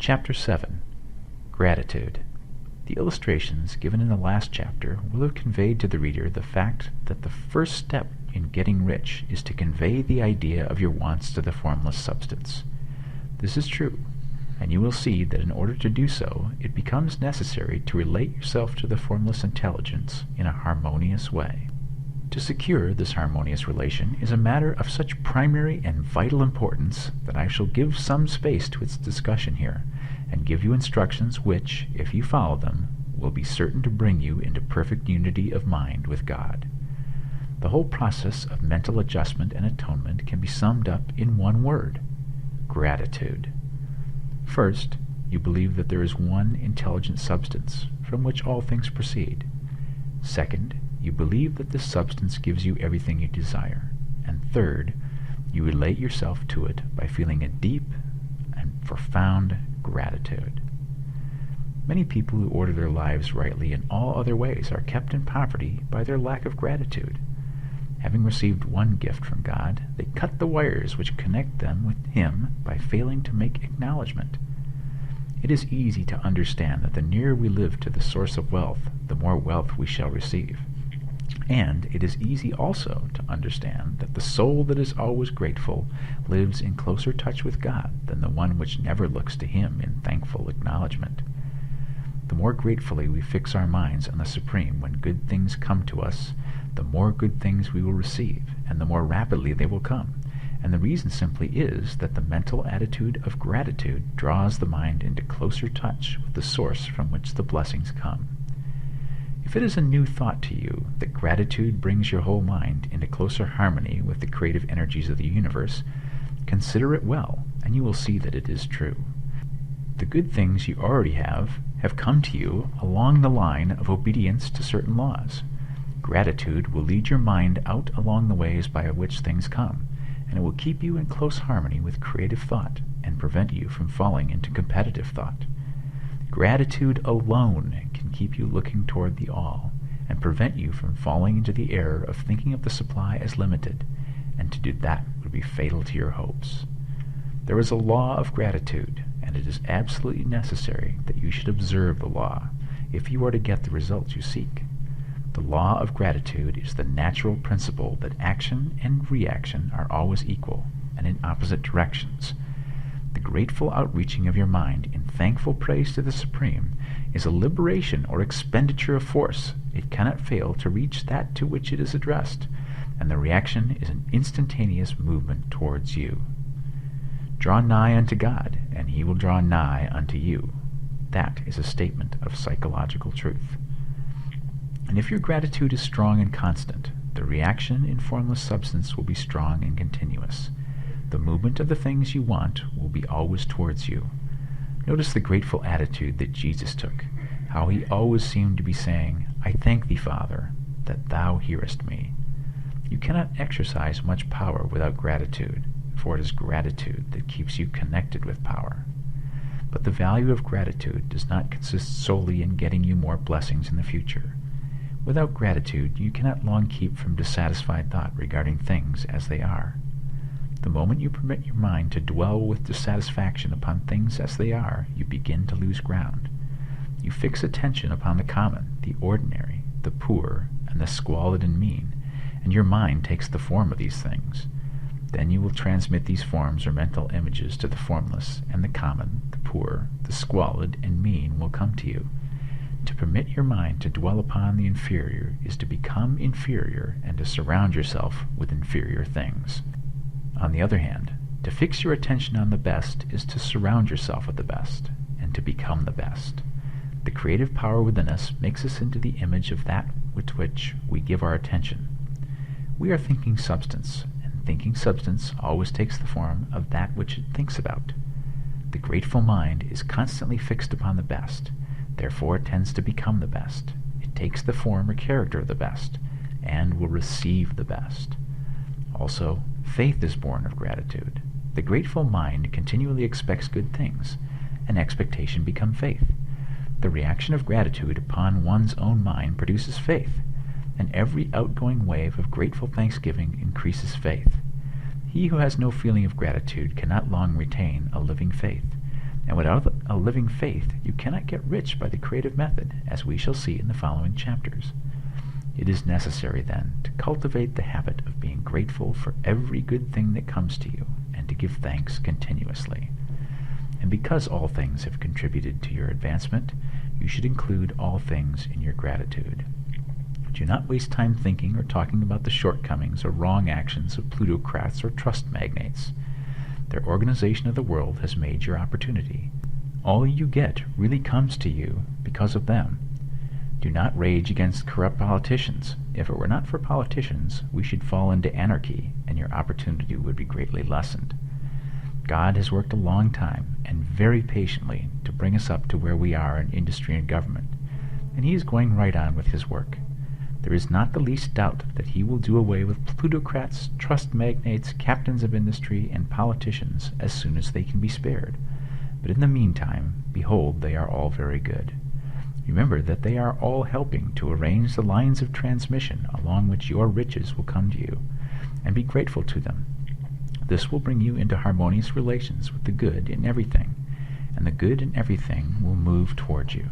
Chapter 7. Gratitude. The illustrations given in the last chapter will have conveyed to the reader the fact that the first step in getting rich is to convey the idea of your wants to the formless substance. This is true, and you will see that in order to do so, it becomes necessary to relate yourself to the formless intelligence in a harmonious way. To secure this harmonious relation is a matter of such primary and vital importance that I shall give some space to its discussion here, and give you instructions which, if you follow them, will be certain to bring you into perfect unity of mind with God. The whole process of mental adjustment and atonement can be summed up in one word: gratitude. First, you believe that there is one intelligent substance from which all things proceed. Second, you believe that this substance gives you everything you desire. And third, you relate yourself to it by feeling a deep and profound gratitude. Many people who order their lives rightly in all other ways are kept in poverty by their lack of gratitude. Having received one gift from God, they cut the wires which connect them with Him by failing to make acknowledgement. It is easy to understand that the nearer we live to the source of wealth, the more wealth we shall receive. And it is easy also to understand that the soul that is always grateful lives in closer touch with God than the one which never looks to Him in thankful acknowledgement. The more gratefully we fix our minds on the Supreme when good things come to us, the more good things we will receive, and the more rapidly they will come. And the reason simply is that the mental attitude of gratitude draws the mind into closer touch with the source from which the blessings come. If it is a new thought to you that gratitude brings your whole mind into closer harmony with the creative energies of the universe, consider it well, and you will see that it is true. The good things you already have come to you along the line of obedience to certain laws. Gratitude will lead your mind out along the ways by which things come, and it will keep you in close harmony with creative thought and prevent you from falling into competitive thought. Gratitude alone can keep you looking toward the all and prevent you from falling into the error of thinking of the supply as limited, and to do that would be fatal to your hopes. There is a law of gratitude, and it is absolutely necessary that you should observe the law if you are to get the results you seek. The law of gratitude is the natural principle that action and reaction are always equal and in opposite directions. The grateful outreaching of your mind in thankful praise to the Supreme is a liberation or expenditure of force. It cannot fail to reach that to which it is addressed, and the reaction is an instantaneous movement towards you. Draw nigh unto God, and He will draw nigh unto you. That is a statement of psychological truth. And if your gratitude is strong and constant, the reaction in formless substance will be strong and continuous. The movement of the things you want will be always towards you. Notice the grateful attitude that Jesus took, how He always seemed to be saying, "I thank Thee, Father, that Thou hearest me." You cannot exercise much power without gratitude, for it is gratitude that keeps you connected with power. But the value of gratitude does not consist solely in getting you more blessings in the future. Without gratitude, you cannot long keep from dissatisfied thought regarding things as they are. The moment you permit your mind to dwell with dissatisfaction upon things as they are, you begin to lose ground. You fix attention upon the common, the ordinary, the poor, and the squalid and mean, and your mind takes the form of these things. Then you will transmit these forms or mental images to the formless, and the common, the poor, the squalid, and mean will come to you. To permit your mind to dwell upon the inferior is to become inferior and to surround yourself with inferior things. On the other hand, to fix your attention on the best is to surround yourself with the best, and to become the best. The creative power within us makes us into the image of that with which we give our attention. We are thinking substance, and thinking substance always takes the form of that which it thinks about. The grateful mind is constantly fixed upon the best, therefore it tends to become the best. It takes the form or character of the best, and will receive the best. Also, faith is born of gratitude. The grateful mind continually expects good things, and expectation becomes faith. The reaction of gratitude upon one's own mind produces faith, and every outgoing wave of grateful thanksgiving increases faith. He who has no feeling of gratitude cannot long retain a living faith, And without a living faith, you cannot get rich by the creative method, as we shall see in the following chapters. It is necessary, then, to cultivate the habit of being grateful for every good thing that comes to you, and to give thanks continuously. And because all things have contributed to your advancement, you should include all things in your gratitude. Do not waste time thinking or talking about the shortcomings or wrong actions of plutocrats or trust magnates. Their organization of the world has made your opportunity. All you get really comes to you because of them. Do not rage against corrupt politicians. If it were not for politicians, we should fall into anarchy, and your opportunity would be greatly lessened. God has worked a long time and very patiently to bring us up to where we are in industry and government, and He is going right on with His work. There is not the least doubt that He will do away with plutocrats, trust magnates, captains of industry, and politicians as soon as they can be spared. But in the meantime, behold, they are all very good. Remember that they are all helping to arrange the lines of transmission along which your riches will come to you, and be grateful to them. This will bring you into harmonious relations with the good in everything, and the good in everything will move towards you.